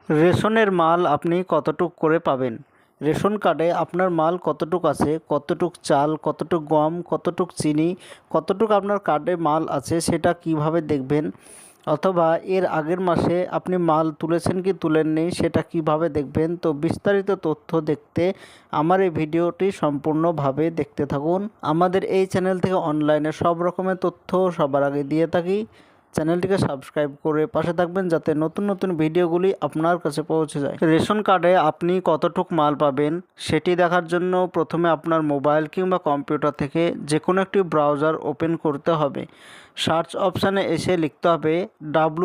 রেশনের মাল আপনি কতটুক করে পাবেন? রেশন কার্ডে আপনার মাল কতটুক আছে, কতটুক চাল, কতটুক গম, কতটুক চিনি, কতটুক আপনার কার্ডে মাল আছে সেটা কিভাবে দেখবেন? অথবা এর আগের মাসে আপনি মাল তুলেছেন কি তুলেননি সেটা কিভাবে দেখবেন? তো বিস্তারিত তথ্য দেখতে আমার এই ভিডিওটি সম্পূর্ণভাবে দেখতে থাকুন। আমাদের এই চ্যানেল থেকে অনলাইনে সব রকমের তথ্য সবার আগে দিয়ে থাকি। চ্যানেলটিকে সাবস্ক্রাইব করে পাশে থাকবেন যাতে নতুন নতুন ভিডিওগুলি আপনার কাছে পৌঁছে যায়। রেশন কার্ডে আপনি কতটুক মাল পাবেন সেটি দেখার জন্য প্রথমে আপনার মোবাইল কিংবা কম্পিউটার থেকে যে কোনো একটি ব্রাউজার ওপেন করতে হবে। সার্চ অপশানে এসে লিখতে হবে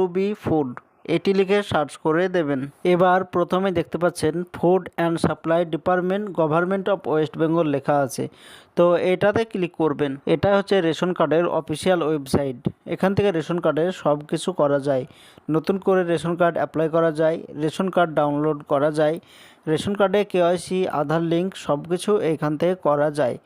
WB ফুড, এটি লিখে সার্চ করে দেবেন। এবার প্রথমে দেখতে পাচ্ছেন food and supply department, government of West Bengal লেখা আছে। তো এটাতে ক্লিক করবেন। এটা হচ্ছে রেশন কার্ডের অফিসিয়াল ওয়েবসাইট। এখান থেকে রেশন কার্ডের সব কিছু করা যায়। নতুন করে রেশন কার্ড অ্যাপ্লাই করা যায়, রেশন কার্ড ডাউনলোড করা যায়, রেশন কার্ডে KYC, আধার লিঙ্ক সব কিছু এখান থেকে করা যায়।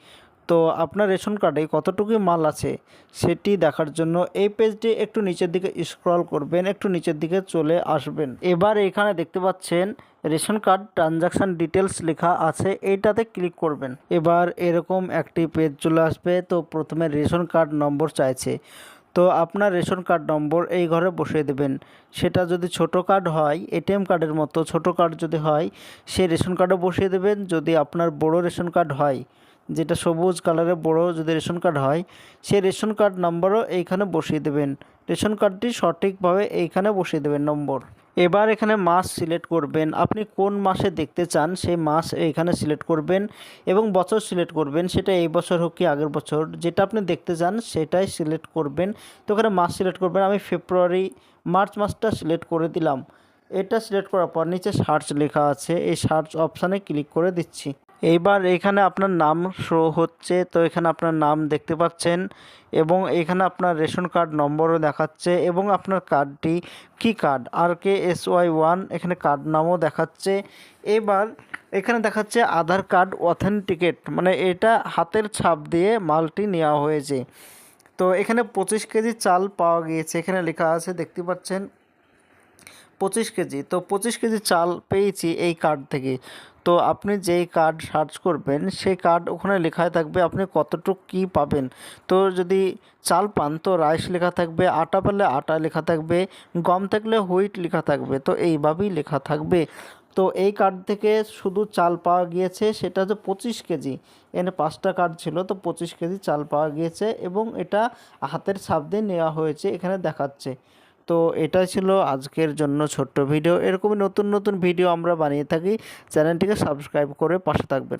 তো আপনার রেশন কার্ডে কতটুকু মাল আছে সেটি দেখার জন্য এই পেজটি একটু নিচের দিকে স্ক্রল করবেন, একটু নিচের দিকে চলে আসবেন। এবার এখানে দেখতে পাচ্ছেন রেশন কার্ড ট্রানজাকশান ডিটেলস লেখা আছে, এইটাতে ক্লিক করবেন। এবার এরকম একটি পেজ চলে আসবে। তো প্রথমে রেশন কার্ড নম্বর চাইছে, তো আপনার রেশন কার্ড নম্বর এই ঘরে বসিয়ে দেবেন। সেটা যদি ছোট কার্ড হয়, ATM কার্ডের মতো ছোট কার্ড যদি হয় সেই রেশন কার্ডও বসিয়ে দেবেন। যদি আপনার বড় রেশন কার্ড হয়, যেটা সবুজ কালারের বড় যদি রেশন কার্ড হয়, সেই রেশন কার্ড নম্বরও এইখানে বসিয়ে দেবেন। রেশন কার্ডটি সঠিকভাবে এইখানে বসিয়ে দেবেন নম্বর। এবার এখানে মাস সিলেক্ট করবেন, আপনি কোন মাসে দেখতে চান সেই মাস এইখানে সিলেক্ট করবেন এবং বছর সিলেক্ট করবেন, সেটা এই বছর হোক কি আগের বছর, যেটা আপনি দেখতে চান সেটাই সিলেক্ট করবেন। তো এখানে মাস সিলেক্ট করবেন, আমি মার্চ মাসটা সিলেক্ট করে দিলাম। এটা সিলেক্ট করার পর নিচে সার্চ লেখা আছে, এই সার্চ অপশানে ক্লিক করে দিচ্ছি। এইবার এখানে আপনার নাম শো হচ্ছে, তো এখানে আপনার নাম দেখতে পাচ্ছেন এবং এখানে আপনার রেশন কার্ড নম্বরও দেখাচ্ছে এবং আপনার কার্ডটি কি কার্ড RKSY1, এখানে কার্ড নামও দেখাচ্ছে। এবার এখানে দেখাচ্ছে আধার কার্ড অথেন্টিকেট, মানে এটা হাতের ছাপ দিয়ে মালটি নেওয়া হয়েছে। তো এখানে 25 কেজি চাল পাওয়া গিয়েছে, এখানে লেখা আছে দেখতে পাচ্ছেন 25 কেজি। তো 25 কেজি চাল পেয়েছি এই কার্ড থেকে। তো আপনি যেই কার্ড সার্চ করবেন সেই কার্ড ওখানে লেখাই থাকবে আপনি কতটুকু কী পাবেন। তো যদি চাল পান তো রাইস লেখা থাকবে, আটা পেলে আটা লেখা থাকবে, গম থাকলে হুইট লেখা থাকবে। তো এইভাবেই লেখা থাকবে। তো এই কার্ড থেকে শুধু চাল পাওয়া গিয়েছে, সেটা হচ্ছে 25 কেজি। এখানে 5টা কার্ড ছিল, তো 25 কেজি চাল পাওয়া গিয়েছে এবং এটা হাতের ছাপ দিয়ে নেওয়া হয়েছে এখানে দেখাচ্ছে। তো এটাই ছিল আজকের জন্য ছোট্ট ভিডিও। এরকমই নতুন নতুন ভিডিও আমরা বানিয়ে থাকি। চ্যানেলটিকে সাবস্ক্রাইব করে পাশে থাকবেন।